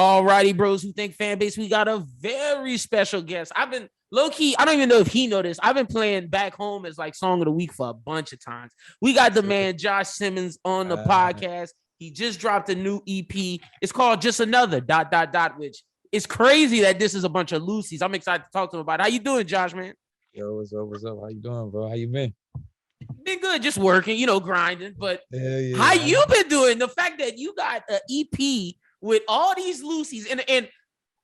Alrighty, bros who think fan base. We got a very special guest. I've been low key. I don't even know if he noticed. I've been playing Back Home as like song of the week for a bunch of times. We got the man Josh Simmons on the podcast. He just dropped a new EP. It's called Just Another ... Which is crazy that this is a bunch of Lucy's. I'm excited to talk to him about it. How you doing, Josh, man? Yo, what's up? What's up? How you doing, bro? How you been? Been good, just working, grinding. But yeah, how you been doing? The fact that you got an EP with all these Lucy's, and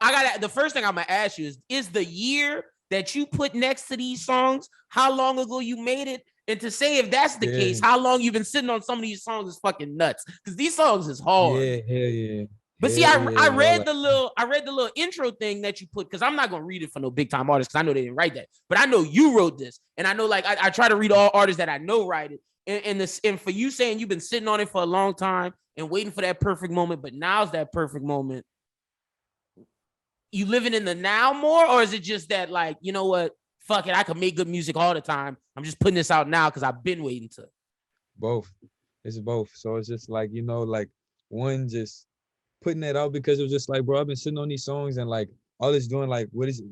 I got the first thing I'm gonna ask you is the year that you put next to these songs, how long ago you made it? And to say if that's the case, how long you've been sitting on some of these songs is fucking nuts. Because these songs is hard. Yeah. But see, I read the little intro thing that you put, because I'm not gonna read it for no big time artists, because I know they didn't write that. But I know you wrote this, and I know like I try to read all artists that I know write it. And for you saying you've been sitting on it for a long time and waiting for that perfect moment, but now's that perfect moment. You living in the now more, or is it just that like, you know what, fuck it, I can make good music all the time. I'm just putting this out now because I've been waiting to. Both. It's both. So it's just like, like one just putting that out because it was just like, bro, I've been sitting on these songs and like all it's doing, like, what is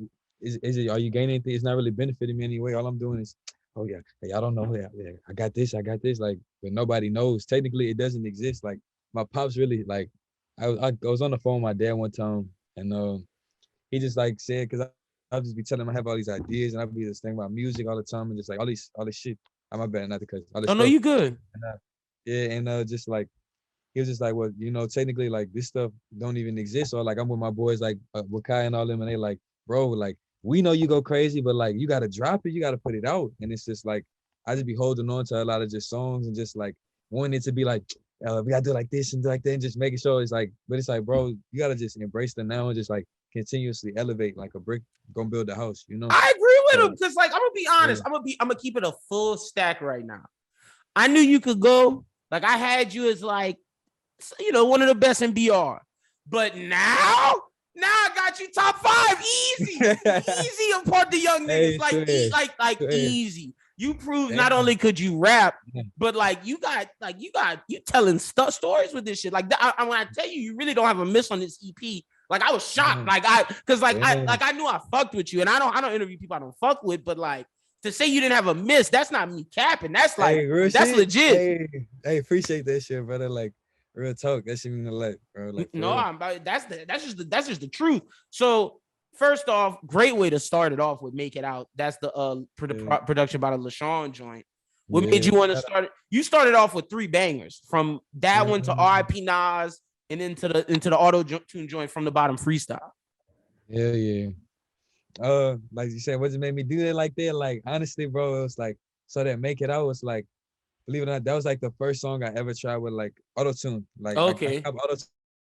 it? Are you gaining anything? It's not really benefiting me anyway. All I'm doing is, oh yeah, y'all don't know. Yeah, I got this, like, but nobody knows. Technically, it doesn't exist. Like my pops really like, I was on the phone with my dad one time, and he just like said, because I'll just be telling him I have all these ideas, and I'll be just thinking about music all the time, and just like all this shit. My bad, not because. Oh no, you good. And just like he was just like, well, technically like this stuff don't even exist. Or like I'm with my boys like with Kai and all them, and they like, bro, like we know you go crazy, but like you gotta drop it, you gotta put it out. And it's just like I just be holding on to a lot of just songs and just like wanting it to be like, we gotta do like this and do like that, and just making sure it's like, but it's like, bro, you gotta just embrace the now and just like continuously elevate like a brick gonna build a house, I agree with him, because like I'm gonna be honest, I'm gonna keep it a full stack right now. I knew you could go. Like I had you as like, one of the best in BR. But now I got you top 5 easy. Easy apart the young niggas. Easy. You proved not only could you rap, but like you telling stories with this shit. Like when I tell you, you really don't have a miss on this EP. Like I was shocked. Like I knew I fucked with you, and I don't interview people I don't fuck with, but like to say you didn't have a miss, that's not me capping. That's like that's shit. Legit. Hey, appreciate that shit, brother. Like real talk. That shit mean a lot, bro. Like that's just the truth. So first off, great way to start it off with Make It Out. That's the production by the LaShawn joint. What made you want to start it? You started off with 3 bangers, from that one to R.I.P. Nas, and into the auto tune joint From the Bottom freestyle. Yeah. Like you said, what just made me do that like that? Like honestly, bro, it was like, so that Make It Out was like, believe it or not, that was like the first song I ever tried with like auto tune. Like okay, I auto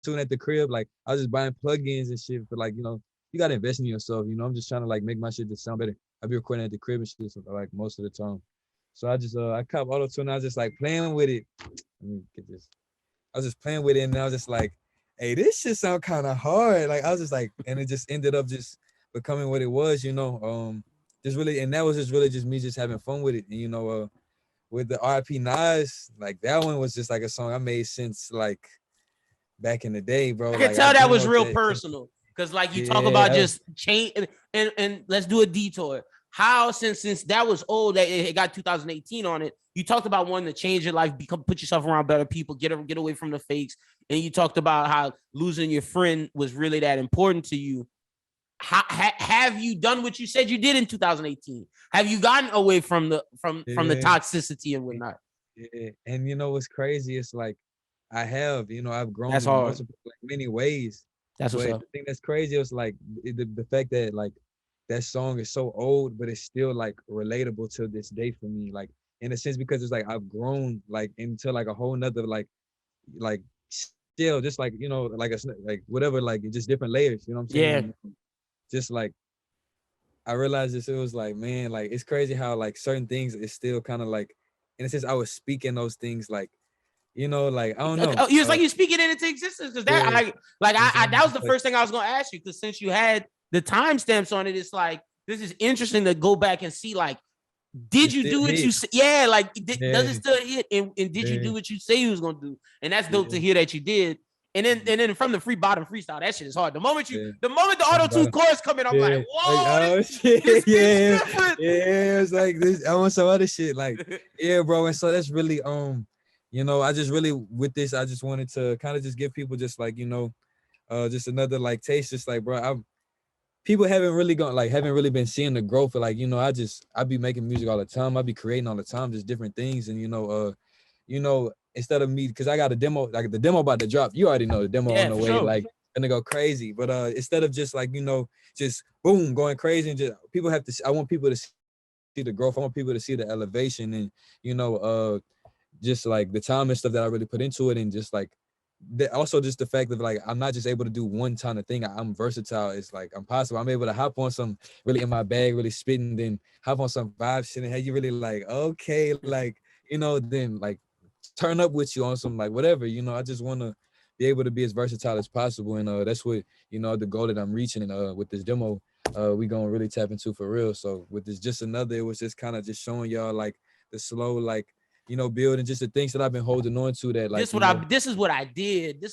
tune at the crib. Like I was just buying plugins and shit. But like you gotta invest in yourself. I'm just trying to like make my shit just sound better. I be recording at the crib and shit, so, like most of the time. So I just I cop auto tune. I was just like playing with it. Let me get this. I was just playing with it, and I was just like, hey, this shit sound kind of hard. Like I was just like, and it just ended up just becoming what it was, just really, and that was just really just me just having fun with it. And with the R.I.P. Nas, like that one was just like a song I made since like back in the day, bro. I can tell that was real personal, because like you talk about just change, and let's do a detour. How since that was old, that it got 2018 on it. You talked about wanting to change your life, put yourself around better people, get away from the fakes, and you talked about how losing your friend was really that important to you. Have you done what you said you did in 2018? Have you gotten away from the toxicity and whatnot? Yeah, and what's crazy? It's like I have, I've grown that's in hard. Many ways. That's what's up. The thing that's crazy is like the fact that like that song is so old, but it's still like relatable to this day for me. Like in a sense, because it's like I've grown like into like a whole nother like still just like like whatever, like just different layers. You know what I'm saying? Yeah. Just like I realized this, it was like, man, like it's crazy how like certain things is still kind of like, in a sense, I was speaking those things like, like I don't know. It's like you speaking it into existence, because that that was the first thing I was gonna ask you, because since you had the timestamps on it, it's like this is interesting to go back and see like, did you do what you say? Yeah, like does it still hit? And did you do what you say you was gonna do? And that's dope to hear that you did. And then from the free bottom freestyle, that shit is hard. The moment the auto-tune chorus come in, I'm like, whoa, like, this shit different. Yeah, it's like this. I want some other shit. Like, yeah, bro. And so that's really I just really with this, I just wanted to kind of just give people just like, just another like taste, just like, bro, people haven't really been seeing the growth of like, I be making music all the time. I be creating all the time, just different things. And, instead of me, cause I got a demo, like the demo about to drop, you already know the demo on the way, sure. Like gonna go crazy. But instead of just like, just boom, going crazy and just I want people to see the growth. I want people to see the elevation and, just like the time and stuff that I really put into it. And just like, also just the fact that like I'm not just able to do one kind of thing. I'm versatile. It's like I'm possible. I'm able to hop on some really in my bag, really spitting, then hop on some vibe shit and have you really like, okay, like, then like turn up with you on some like whatever, I just want to be able to be as versatile as possible. And that's what, the goal that I'm reaching. And with this demo, we gonna really tap into for real. So with this it was just kind of just showing y'all like the slow, like, building just the things that I've been holding on to that like this is what I did.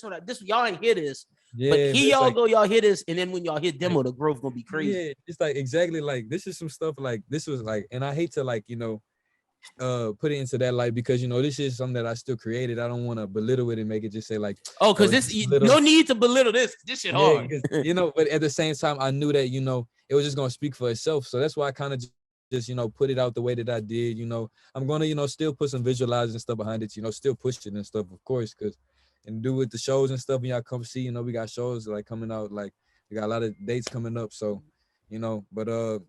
Y'all ain't hear this. Yeah, but here y'all like, go, y'all hear this, and then when y'all hit demo, the growth gonna be crazy. Yeah, it's like exactly like this is some stuff like this was like, and I hate to like, put it into that light because this is something that I still created. I don't want to belittle it and make it just say like, because this no need to belittle this shit hard. But at the same time I knew that it was just gonna speak for itself. So that's why I kind of just put it out the way that I did. I'm gonna still put some visualizing stuff behind it, still push it and stuff, of course, because and do with the shows and stuff. When y'all come see, we got shows like coming out, like we got a lot of dates coming up. So but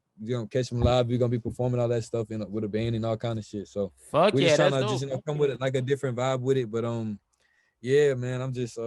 catch them live. We're gonna be performing all that stuff with a band and all kind of shit. So fuck we yeah, just trying to just come with it like a different vibe with it. But yeah, man, I'm just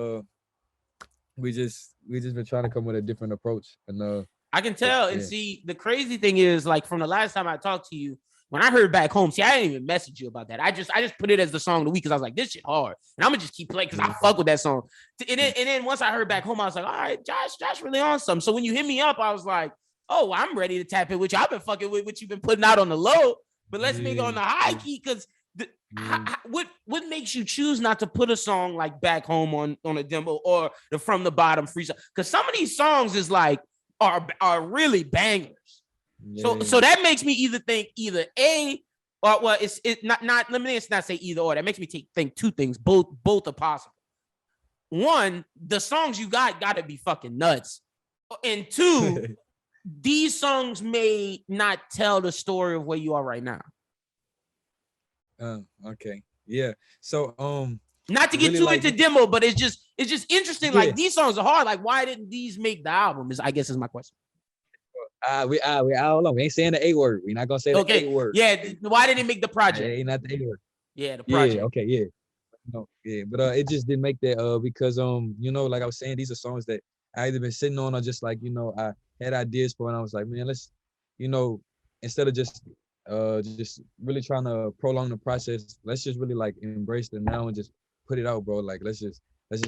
we just been trying to come with a different approach. And I can tell. And see, the crazy thing is, like, from the last time I talked to you, when I heard Back Home, see, I didn't even message you about that. I just put it as the song of the week because I was like, this shit hard. And I'm gonna just keep playing because I fuck with that song. And then once I heard Back Home, I was like, all right, Josh really on something. So when you hit me up, I was like, oh, I'm ready to tap in with you. I've been fucking with what you've been putting out on the low, but let's make it on the high key. Because what makes you choose not to put a song like Back Home on a demo or the From the Bottom freestyle? Because some of these songs is like are really bangers. Yeah. So that makes me either think either A or well, it's not. Let me not say either or. That makes me think two things. Both are possible. One, the songs you got to be fucking nuts, and two, these songs may not tell the story of where you are right now. Okay, yeah. So not to get really too into demo, but it's just interesting. Yeah. Like these songs are hard. Like why didn't these make the album? I guess is my question. We don't know. We ain't saying the A word. We're not gonna say the A word. Yeah. Why didn't it make the project? Yeah, not the A word. Yeah, the project. Yeah. Okay. Yeah. No. Yeah. But it just didn't make that because like I was saying, these are songs that I either been sitting on or just like I had ideas for, and I was like, man, let's instead of just really trying to prolong the process, let's just really like embrace them now and just put it out, bro. Like let's just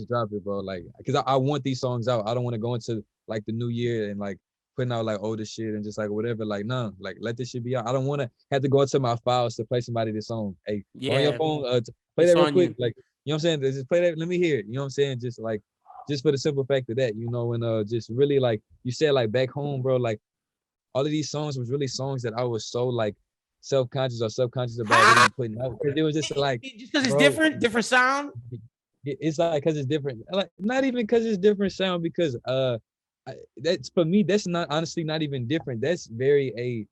drop it, bro. Like because I want these songs out. I don't want to go into like the new year and like putting out like older shit and just like whatever. Like nah, like let this shit be out. I don't want to have to go into my files to play somebody this song. Hey, on your phone, play that real quick. Like you know what I'm saying? Just play that. Let me hear it. You know what I'm saying? Just for the simple fact of that, and just really like you said, like Back Home, bro. Like all of these songs was really songs that I was so like self-conscious or subconscious about really putting out because it was just like just because it's different sound. It's like because it's different, like not even because it's different sound, because that's for me, that's not honestly not even different. That's very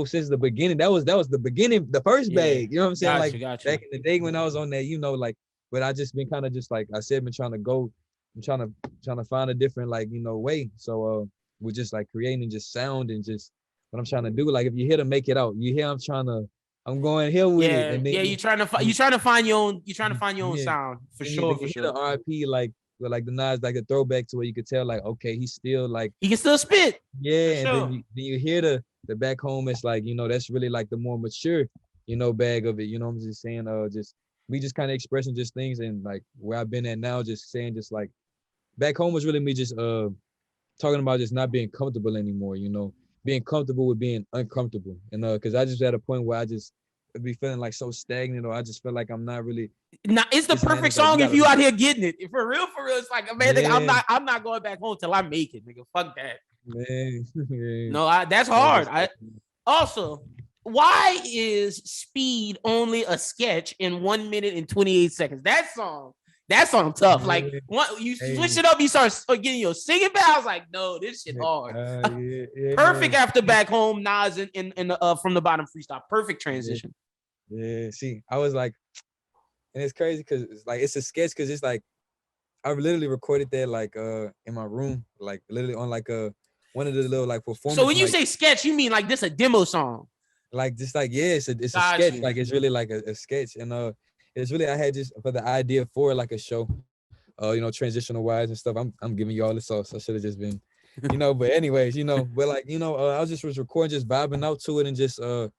since the beginning, that was the beginning, the first bag, you know what I'm saying? Gotcha. Back in the day when I was on that, but I just been kind of just like I said, been trying to find a different way. So we're just like creating just sound and just what I'm trying to do. Like if you hear to make it out, you hear I'm going here with it. And then, you're trying to find your own sound for sure. For sure. The RP like the Nas, like a throwback to where you could tell like okay, he's still like he can still spit. Yeah, and then you hear the Back Home. It's like that's really like the more mature bag of it. I'm just saying we just kind of expressing just things and like where I've been at now, just saying just like Back Home was really me just talking about just not being comfortable anymore. Being comfortable with being uncomfortable, and because I just at a point where I just be feeling like so stagnant, or I just feel like I'm not really. Now it's the perfect it's like, song if gotta, you out here getting it. For real, it's like, man, nigga, yeah, I'm not going back home till I make it, nigga. Fuck that. man. Yeah. No, that's hard. Also, why is Speed only a sketch in 1 minute and 28 seconds? That song tough. Yeah. Like you switch it up, you start getting your singing back. I was like, no, this shit hard. Perfect after Back Home, Nas in the From the Bottom freestyle. Perfect transition. Yeah. See, I was like, and it's crazy because it's like it's a sketch because it's like I literally recorded that like in my room, like literally on like one of the little like performance. So when you say sketch, you mean like this a demo song? Like just like it's a sketch. Like it's really like a sketch, and it's really I had just for the idea for like a show, transitional wise and stuff. I'm giving you all the sauce. I should have just been, But anyways, but like I was recording, just vibing out to it, and just I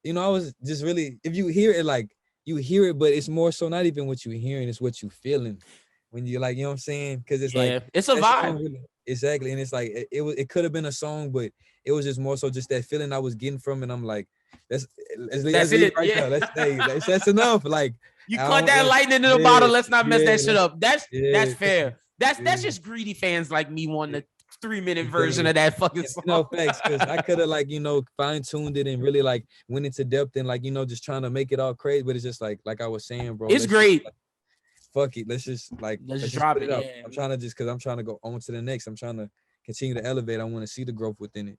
was just really, if you hear it, like you hear it, but it's more so not even what you're hearing, it's what you're feeling when you like, you know what I'm saying? Because it's like it's a vibe. Really, exactly, and it's like it could have been a song, but it was just more so just that feeling I was getting from it. I'm like, that's it right there. That's enough. Like you caught that lightning in the bottle. Let's not mess that shit up. That's fair. That's just greedy fans like me wanting a 3-minute version of that fucking song. No thanks, because I could have like fine-tuned it and really like went into depth and like just trying to make it all crazy, but it's just like I was saying, bro. It's great. Fuck it. Let's just drop put it up. Yeah. I'm trying to go on to the next. I'm trying to continue to elevate. I want to see the growth within it,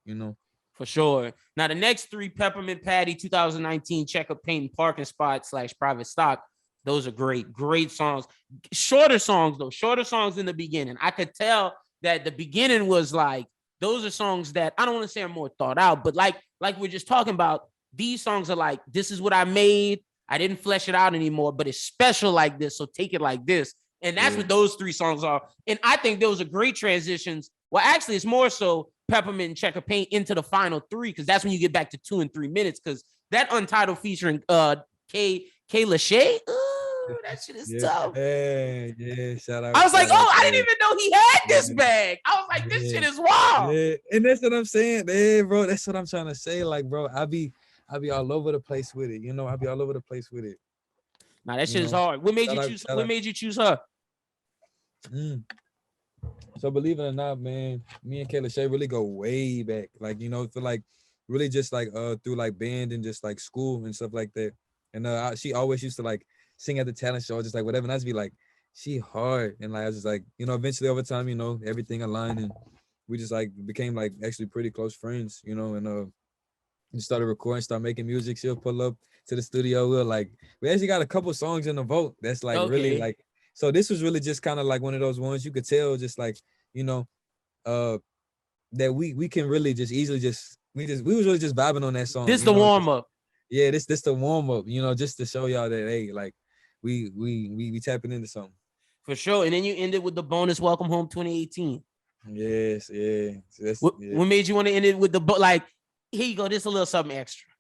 For sure. Now the next 3, Peppermint Patty, 2019, Check Up Painting Parking Spot / Private Stock. Those are great songs. Shorter songs though. Shorter songs in the beginning. I could tell that the beginning was like, those are songs that I don't want to say are more thought out, but like we're just talking about, these songs are like, this is what I made. I didn't flesh it out anymore, but it's special like this. So take it like this. And that's what those 3 songs are. And I think those are great transitions. Well, actually, it's more so Peppermint and Check of Paint into the final 3, because that's when you get back to 2 and 3 minutes. Because that Untitled featuring K Lachey, that shit is tough. Yeah, shout out. I was like, I didn't even know he had this bag. I was like, this shit is wild. Yeah. And that's what I'm saying. Yeah, bro, that's what I'm trying to say. Like, bro, I be all over the place with it. I be all over the place with it. Nah, that shit is hard. What made you choose her? So believe it or not, man, me and Kayla Shea really go way back. Like, for like really just like through like band and just like school and stuff like that. And she always used to like sing at the talent show, just like whatever. And I just be like, she hard. And like I was just like, eventually over time, everything aligned, and we just like became like actually pretty close friends, and we started recording, started making music. She'll pull up to the studio. We actually got a couple songs in the vote. That's like really like, so this was really just kind of like one of those ones you could tell just like, that we can really just easily we was really just vibing on that song. This the warm up. Yeah, this the warm up, just to show y'all that, hey, like we tapping into something. For sure. And then you ended with the bonus Welcome Home 2018. Yes, yeah. What made you want to end it with the like, here you go, this a little something extra?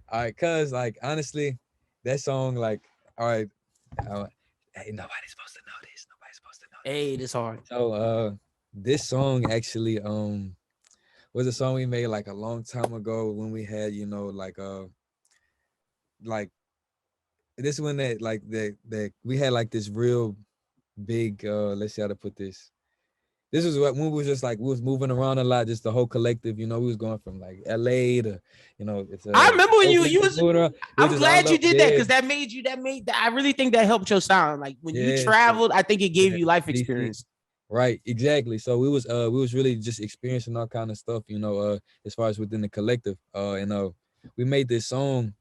All right, cause like honestly, that song, like, all right, hey, nobody's supposed to know this. Hey, this hard. So this song actually was a song we made like a long time ago when we had, like this one that like that we had like this real big let's see how to put this. This was when we was just like, we was moving around a lot, just the whole collective, we was going from like LA to, I remember when you was, I'm glad you did that, because I really think that helped your sound. Like when you traveled, I think it gave you life experience. Right, exactly. So we was really just experiencing all kind of stuff, as far as within the collective. And we made this song,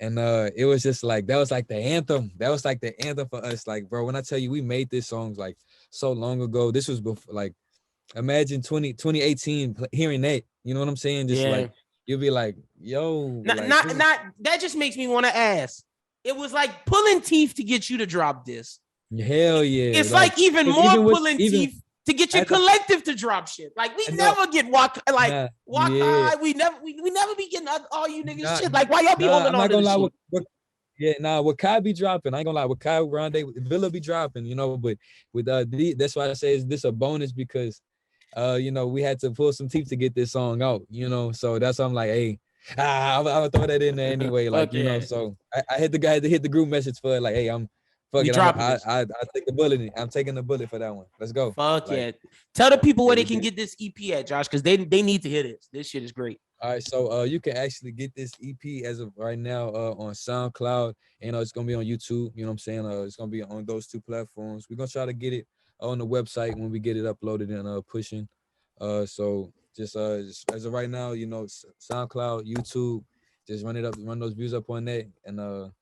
and it was just like, that was like the anthem. That was like the anthem for us. Like, bro, when I tell you we made this songs like so long ago, this was before, like, imagine 2018 hearing that, you know what I'm saying? Just like, you'll be like, yo. That just makes me want to ask. It was like pulling teeth to get you to drop this. Hell yeah. It's like even more pulling teeth to get your collective to drop shit. Like we never get walk high. We never be getting all you niggas shit. Like why y'all be holding on to this shit? What Kai be dropping, I ain't gonna lie, what Kai Grande, Villa be dropping, but with that's why I say is this a bonus, because we had to pull some teeth to get this song out, so that's why I'm like, hey, I'm gonna throw that in there anyway. Like, you know, so I hit the guy to hit the group message for it, like, hey, fuck it. I take the bullet. I'm taking the bullet for that one. Let's go. Fuck like, yeah. Tell the people where they can get this EP at, Josh, because they need to hear this. This shit is great. All right, so you can actually get this EP as of right now on SoundCloud, and it's gonna be on YouTube. You know what I'm saying? It's gonna be on those two platforms. We're gonna try to get it on the website when we get it uploaded and pushing. So just as of right now, you know, SoundCloud, YouTube, just run those views up on that, and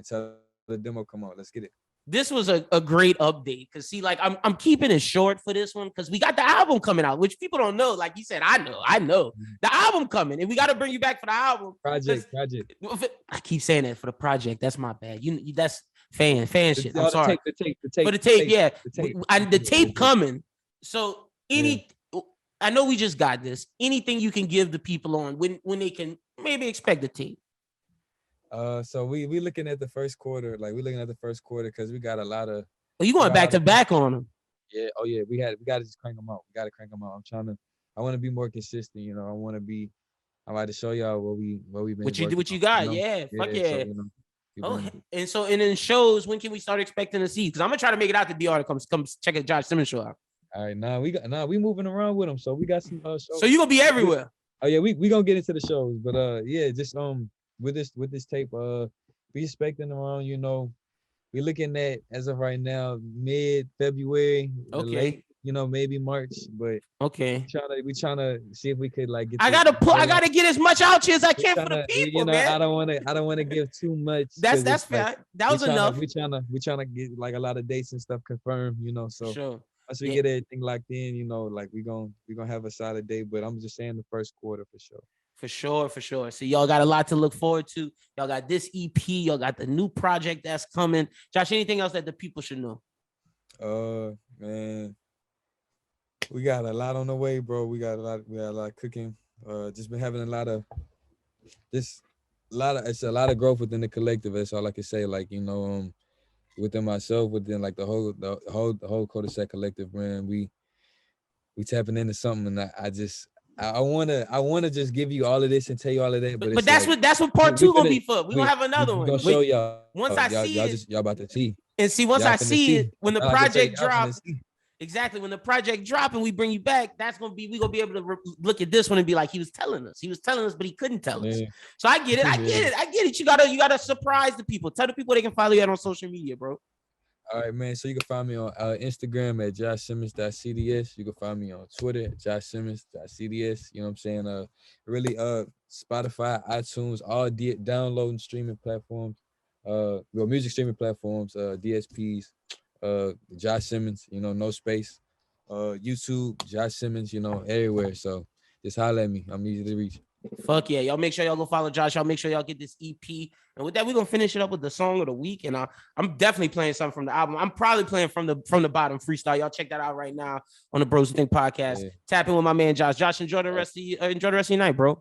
tell the demo come out. Let's get it. This was a great update because see, like I'm keeping it short for this one because we got the album coming out, which people don't know. Like you said, I know the album coming, and we got to bring you back for the album. Project. I keep saying that for the project. That's my bad. You that's fan shit. I'm sorry. The tape. For the tape, yeah. The tape coming. So I know we just got this. Anything you can give the people on when they can maybe expect the tape. So we looking at the first quarter, because we got a lot of. Oh, you going back to back on them? Yeah. Oh yeah. We got to just crank them out. We got to crank them out. I want to be more consistent. You know, I'm about to show y'all what we've been. What you got? You know? Yeah. Fuck yeah. So, and then shows. When can we start expecting to see? Because I'm gonna try to make it out to DR to come check a Josh Simmons show out. All right, we moving around with them, so we got some shows. So you gonna be everywhere? Oh yeah, we gonna get into the shows, but just with this tape, we expecting around, you know, we looking at as of right now mid-February, late, you know, maybe March, but we trying to see if we could like get. I gotta get as much out here as I can for the people, you know, man. I don't want to give too much. That's fair. Like, that was enough. We trying to get like a lot of dates and stuff confirmed, you know. So sure. Once we get everything locked in, you know, like we gonna have a solid day. But I'm just saying the first quarter for sure. For sure. So y'all got a lot to look forward to. Y'all got this EP. Y'all got the new project that's coming. Josh, anything else that the people should know? Man, we got a lot on the way, bro. We got a lot cooking. Just been having it's a lot of growth within the collective. That's all I can say. Like, you know, within myself, within like the whole Cul-de-sac collective brand, we tapping into something, and I wanna just give you all of this and tell you all of that, but that's what part two gonna be for. We gonna have another one. Gonna show y'all. Once I see it, y'all about to see. And see, once I see it, when the project drops, exactly when the project drop and we bring you back, we gonna be able to look at this one and be like, he was telling us, but he couldn't tell us. So I get it. You gotta surprise the people. Tell the people they can follow you out on social media, bro. All right, man. So you can find me on Instagram at joshsimmons.cds. You can find me on Twitter at joshsimmons.cds. You know what I'm saying? Really, Spotify, iTunes, all downloading streaming platforms, music streaming platforms, DSPs, Josh Simmons, you know, no space. YouTube, Josh Simmons, you know, everywhere. So just holler at me. I'm easy to reach. Fuck yeah. Y'all make sure y'all go follow Josh. Y'all make sure y'all get this EP. And with that, we're gonna finish it up with the song of the week. And I'm definitely playing something from the album. I'm probably playing from the bottom freestyle. Y'all check that out right now on the Bros Who Think podcast. Yeah. Tap in with my man Josh. Josh, enjoy the rest of your night, bro.